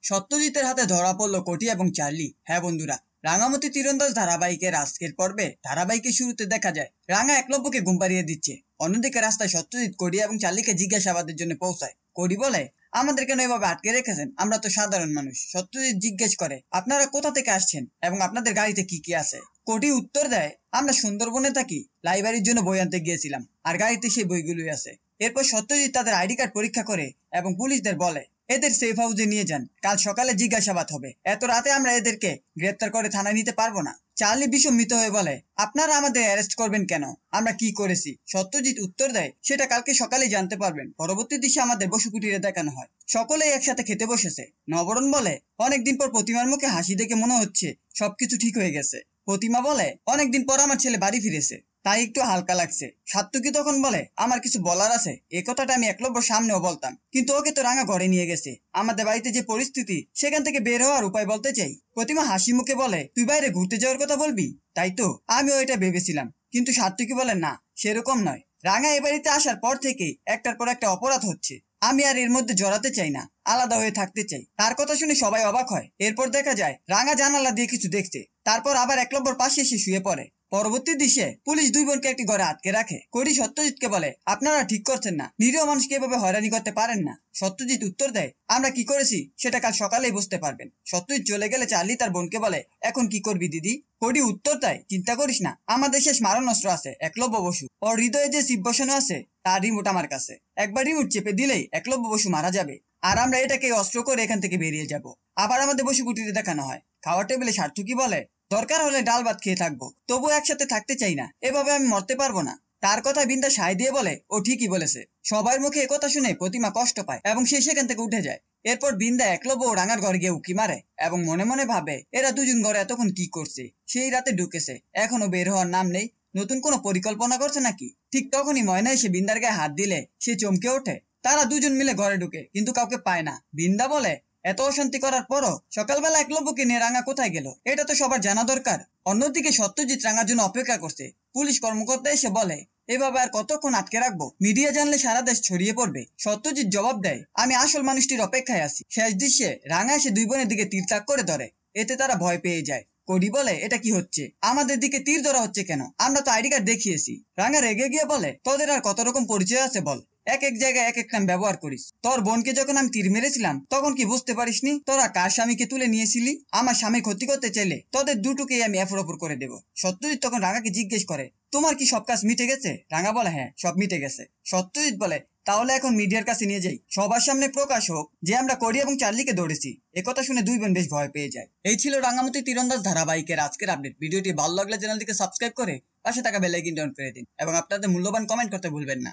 সত্যজিতের হাতে ধরা পড়লো কোটি এবং চার্লি। হ্যাঁ বন্ধুরা, রাঙামতি তীরন্দাজ ধারাবাহিকের আজকের পর্বে ধারাবাহিকের শুরুতে দেখা যায় রাঙা একলব্যকে ঘুম পাড়িয়ে দিচ্ছে। অন্যদিকে রাস্তায় সত্যজিৎ কোটি এবং চার্লিকে জিজ্ঞাসাবাদের জন্য পৌঁছায়। কোটি বলে, আমাদের কেন এভাবে আটকে রেখেছেন? আমরা তো সাধারণ মানুষ। সত্যজিৎ জিজ্ঞেস করে, আপনারা কোথা থেকে আসছেন এবং আপনাদের গাড়িতে কি কি আছে? কোটি উত্তর দেয়, আমরা সুন্দরবনে থাকি, লাইব্রেরির জন্য বই আনতে গিয়েছিলাম, আর গাড়িতে সেই বইগুলোই আছে। এরপর সত্যজিৎ তাদের আইডি কার্ড পরীক্ষা করে এবং পুলিশদের বলে, এদের সেফ হাউসে নিয়ে যান, কাল সকালে জিজ্ঞাসাবাদ হবে। এত রাতে আমরা এদেরকে গ্রেপ্তার করে থানায় নিতে পারবো না। চার্লি বিস্মিত হয়ে বলে, আপনারা আমাদের অ্যারেস্ট করবেন কেন? আমরা কি করেছি? সত্যজিৎ উত্তর দেয়, সেটা কালকে সকালেই জানতে পারবেন। পরবর্তী দৃশ্যে আমাদের বসু কুটিরে দেখানো হয়, সকলেই একসাথে খেতে বসেছে। নবরণ বলে, অনেকদিন পর প্রতিমার মুখে হাসি দেখে মনে হচ্ছে সবকিছু ঠিক হয়ে গেছে। প্রতিমা বলে, অনেকদিন পর আমার ছেলে বাড়ি ফিরেছে, তাই একটু হালকা লাগছে। সাত্তুকি তখন বলে, আমার কিছু বলার আছে। এ কথাটা আমি একলব্যর সামনেও বলতাম, কিন্তু ওকে তো রাঙা ঘরে নিয়ে গেছে। আমাদের বাড়িতে যে পরিস্থিতি, সেখান থেকে বের হওয়ার উপায় বলতে চাই। প্রতিমা হাসি মুখে বলে, তুই বাইরে ঘুরতে যাওয়ার কথা বলবি? তাই তো, আমিও এটা ভেবেছিলাম, কিন্তু সাত্তুকি বলে, না, সেরকম নয়। রাঙা এ বাড়িতে আসার পর থেকেই একটার পর একটা অপরাধ হচ্ছে। আমি আর এর মধ্যে জড়াতে চাই না, আলাদা হয়ে থাকতে চাই। তার কথা শুনে সবাই অবাক হয়। এরপর দেখা যায় রাঙা জানালা দিয়ে কিছু দেখছে, তারপর আবার একলব্যর পাশে এসে শুয়ে পড়ে। পরবর্তী দৃশ্যে পুলিশ দুই বোনকে একটি ঘরে আটকে রাখে। কোটি সত্যজিৎকে বলে, আপনারা ঠিক করছেন না, নিরীহ মানুষকে এভাবে হয়রানি করতে পারেন না। সত্যজিৎ উত্তর দেয়, আমরা কি করেছি সেটা কাল সকালেই বুঝতে পারবেন। সত্যজিৎ চলে গেলে চার্লি তার বোনকে বলে, এখন কি করবি দিদি? কোটি উত্তর দেয়, চিন্তা করিস না, আমাদের শেষ মারণাস্ত্র আছে, একলব্য বসু। ওর হৃদয়ে যে শিব বসানো আছে তার রিমোট আমার কাছে। একবার রিমোট চেপে দিলেই একলব্য বসু মারা যাবে, আর আমরা এটাকে অস্ত্র করে এখান থেকে বেরিয়ে যাব। আবার আমাদের বসু কুটিরে দেখানো হয়। খাওয়ার টেবিলে সার্থকী বলে, দরকার হলে ডাল ভাত খেয়ে থাকবো, তবু একসাথে থাকতে চাই না, এভাবে আমি মরতে পারবো না। তার কথায় বিন্দা সায় দিয়ে বলে, ও ঠিকই বলেছে। সবার মুখে একথা শুনে প্রতিমা কষ্ট পায় এবং সে সেখান থেকে উঠে যায়। এরপর বিন্দা একলব্য ও রাঙার ঘরে গিয়ে উকি মারে এবং মনে মনে ভাবে, এরা দুজন ঘরে এতক্ষণ কি করছে? সেই রাতে ঢুকেছে, এখনো বের হওয়ার নাম নেই। নতুন কোনো পরিকল্পনা করছে নাকি? ঠিক তখনই ময়না এসে বিন্দার গায়ে হাত দিলে সে চমকে ওঠে। তারা দুজন মিলে ঘরে ঢুকে, কিন্তু কাউকে পায় না। বিন্দা বলে, এত অশান্তি করার পরও সকালবেলা একলব্যকে নিয়ে রাঙা কোথায় গেল? এটা তো সবার জানা দরকার। অন্যদিকে সত্যজিৎ রাঙার জন্য অপেক্ষা করছে। পুলিশ কর্মকর্তা এসে বলে, এভাবে আর কতক্ষণ আটকে রাখবো? মিডিয়া জানলে সারা দেশ ছড়িয়ে পড়বে। সত্যজিৎ জবাব দেয়, আমি আসল মানুষটির অপেক্ষায় আছি। শেষ দৃশ্যে রাঙা এসে দুই বোনের দিকে তীর তাক করে ধরে। এতে তারা ভয় পেয়ে যায়। কোডি বলে, এটা কি হচ্ছে? আমাদের দিকে তীর ধরা হচ্ছে কেন? আমরা তো আইডি কার্ড দেখিয়েছি। রাঙা রেগে গিয়ে বলে, তোদের আর কত রকম পরিচয় আছে বল? এক এক জায়গায় এক এক নাম ব্যবহার করিস। তোর বোনকে যখন আমি তীর মেরেছিলাম তখন কি বুঝতে পারিসনি? তোরা কার স্বামীকে তুলে নিয়েছিলি? আমার স্বামীর ক্ষতি করতে চাইলে তোদের দুটোকেই আমি এফর ওপর করে দেবো। সত্যজিৎ তখন রাঙাকে জিজ্ঞেস করে, তোমার কি সব কাজ মিটে গেছে? রাঙা বলে, হ্যাঁ, সব মিটে গেছে। সত্যজিৎ বলে, তাহলে এখন মিডিয়ার কাছে নিয়ে যাই, সবার সামনে প্রকাশ হোক যে আমরা কোডি এবং চার্লিকে ধরেছি। একথা শুনে দুই বোন বেশ ভয় পেয়ে যায়। এই ছিল রাঙামতি তীরন্দাজ ধারাবাহিকের আজকের আপডেট। ভিডিওটি ভালো লাগলে চ্যানেলটিকে সাবস্ক্রাইব করে পাশে থাকা বেল আইকনটি অন করে দিন এবং আপনাদের মূল্যবান কমেন্ট করতে ভুলবেন না।